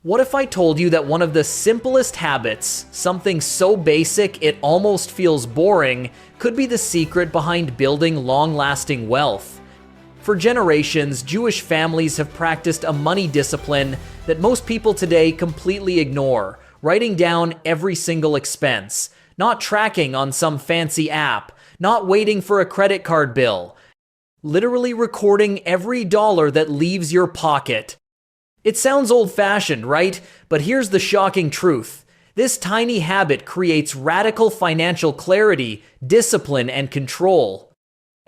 What if I told you that one of the simplest habits, something so basic it almost feels boring, could be the secret behind building long-lasting wealth? For generations, Jewish families have practiced a money discipline that most people today completely ignore, writing down every single expense, not tracking on some fancy app, not waiting for a credit card bill, literally recording every dollar that leaves your pocket. It sounds old-fashioned, right? But here's the shocking truth. This tiny habit creates radical financial clarity, discipline, and control.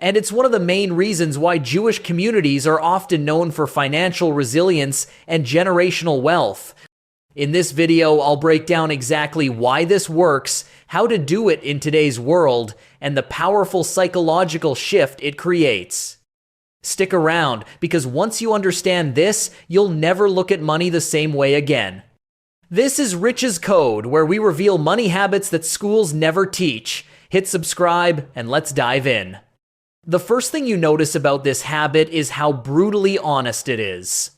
And it's one of the main reasons why Jewish communities are often known for financial resilience and generational wealth. In this video, I'll break down exactly why this works, how to do it in today's world, and the powerful psychological shift it creates. Stick around, because once you understand this, you'll never look at money the same way again. This is Rich's Code, where we reveal money habits that schools never teach. Hit subscribe, and let's dive in. The first thing you notice about this habit is how brutally honest it is.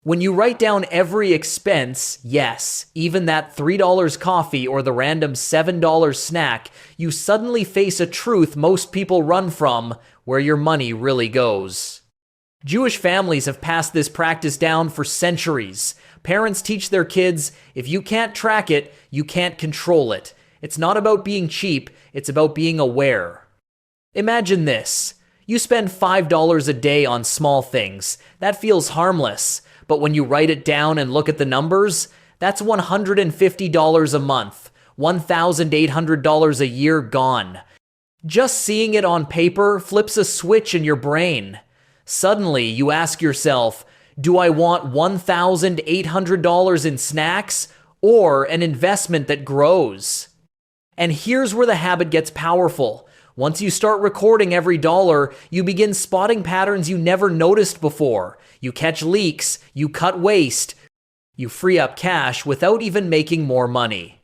When you write down every expense, yes, even that $3 coffee or the random $7 snack, you suddenly face a truth most people run from: where your money really goes. Jewish families have passed this practice down for centuries. Parents teach their kids, if you can't track it, you can't control it. It's not about being cheap, it's about being aware. Imagine this. You spend $5 a day on small things. That feels harmless. But when you write it down and look at the numbers, that's $150 a month, $1,800 a year gone. Just seeing it on paper flips a switch in your brain. Suddenly, you ask yourself, do I want $1,800 in snacks or an investment that grows? And here's where the habit gets powerful. Once you start recording every dollar, you begin spotting patterns you never noticed before. You catch leaks, you cut waste, you free up cash without even making more money.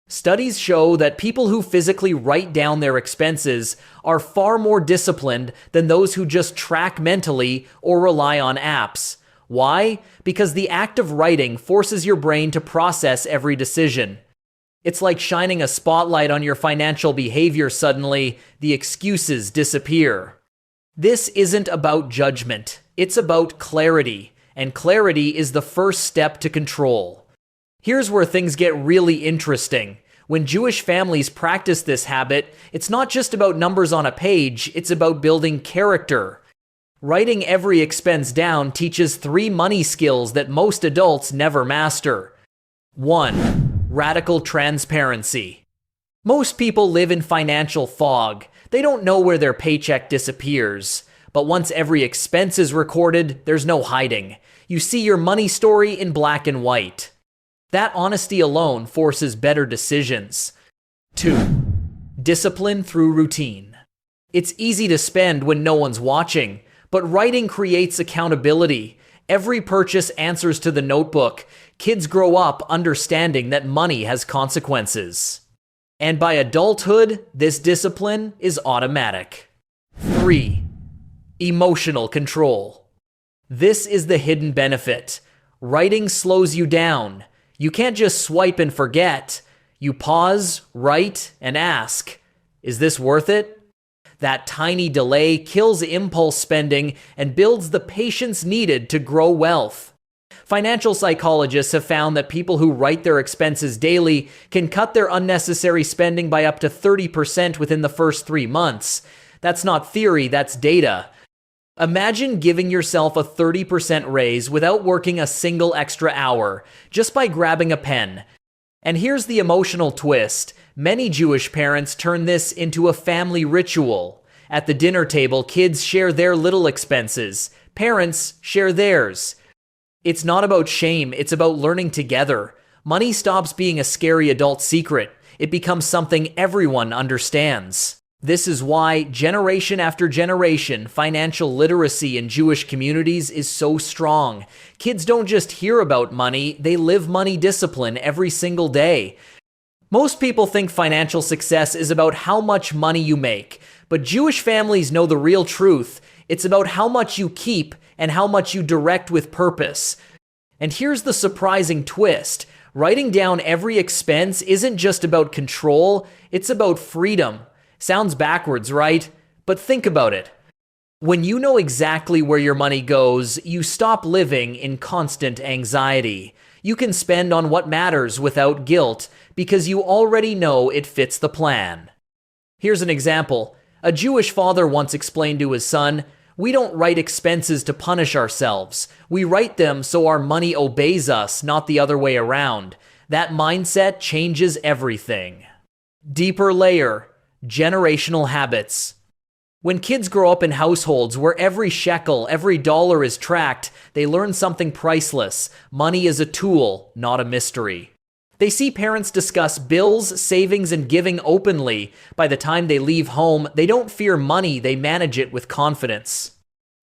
Studies show that people who physically write down their expenses are far more disciplined than those who just track mentally or rely on apps. Why? Because the act of writing forces your brain to process every decision. It's like shining a spotlight on your financial behavior. Suddenly, the excuses disappear. This isn't about judgment, it's about clarity, and clarity is the first step to control. Here's where things get really interesting. When Jewish families practice this habit, it's not just about numbers on a page, it's about building character. Writing every expense down teaches 3 money skills that most adults never master. 1. Radical transparency. Most people live in financial fog. They don't know where their paycheck disappears. But once every expense is recorded, there's no hiding. You see your money story in black and white. That honesty alone forces better decisions. 2. Discipline through routine. It's easy to spend when no one's watching, but writing creates accountability. Every purchase answers to the notebook. Kids grow up understanding that money has consequences. And by adulthood, this discipline is automatic. 3. Emotional control. This is the hidden benefit. Writing slows you down. You can't just swipe and forget. You pause, write, and ask, is this worth it? That tiny delay kills impulse spending and builds the patience needed to grow wealth. Financial psychologists have found that people who write their expenses daily can cut their unnecessary spending by up to 30% within the first 3 months. That's not theory, that's data. Imagine giving yourself a 30% raise without working a single extra hour, just by grabbing a pen. And here's the emotional twist. Many Jewish parents turn this into a family ritual. At the dinner table, kids share their little expenses. Parents share theirs. It's not about shame, it's about learning together. Money stops being a scary adult secret. It becomes something everyone understands. This is why, generation after generation, financial literacy in Jewish communities is so strong. Kids don't just hear about money, they live money discipline every single day. Most people think financial success is about how much money you make, but Jewish families know the real truth. It's about how much you keep and how much you direct with purpose. And here's the surprising twist. Writing down every expense isn't just about control, it's about freedom. Sounds backwards, right? But think about it. When you know exactly where your money goes, you stop living in constant anxiety. You can spend on what matters without guilt because you already know it fits the plan. Here's an example. A Jewish father once explained to his son, "We don't write expenses to punish ourselves. We write them so our money obeys us, not the other way around." That mindset changes everything. Deeper layer, generational habits. When kids grow up in households where every shekel, every dollar is tracked, they learn something priceless. Money is a tool, not a mystery. They see parents discuss bills, savings, and giving openly. By the time they leave home, they don't fear money, they manage it with confidence.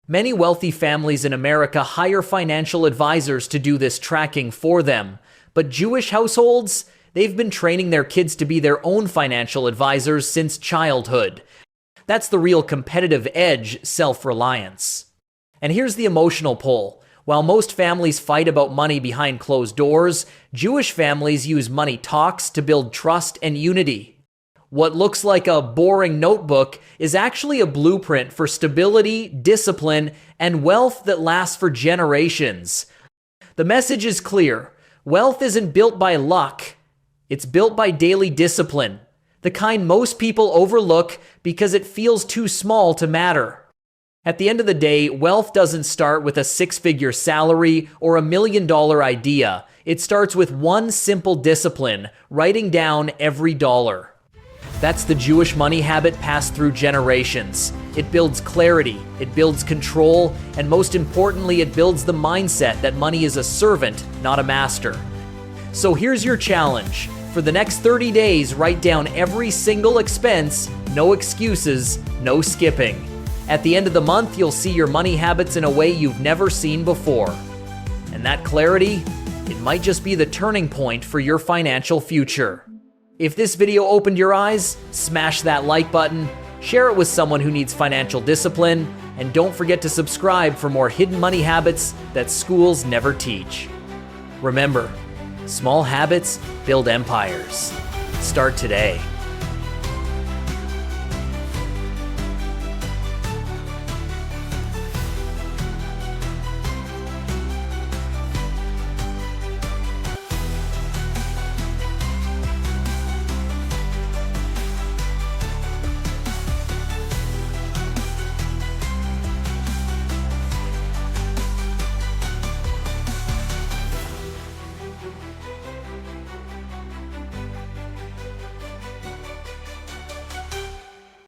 Many wealthy families in America hire financial advisors to do this tracking for them. But Jewish households, they've been training their kids to be their own financial advisors since childhood. That's the real competitive edge, self-reliance. And here's the emotional pull. While most families fight about money behind closed doors, Jewish families use money talks to build trust and unity. What looks like a boring notebook is actually a blueprint for stability, discipline, and wealth that lasts for generations. The message is clear. Wealth isn't built by luck. It's built by daily discipline. The kind most people overlook because it feels too small to matter. At the end of the day, wealth doesn't start with a six-figure salary or $1 million idea. It starts with one simple discipline, writing down every dollar. That's the Jewish money habit passed through generations. It builds clarity, it builds control, and most importantly, it builds the mindset that money is a servant, not a master. So here's your challenge. For the next 30 days, write down every single expense, no excuses, no skipping. At the end of the month, you'll see your money habits in a way you've never seen before. And that clarity, it might just be the turning point for your financial future. If this video opened your eyes, smash that like button, share it with someone who needs financial discipline, and don't forget to subscribe for more hidden money habits that schools never teach. Remember, small habits build empires. Start today.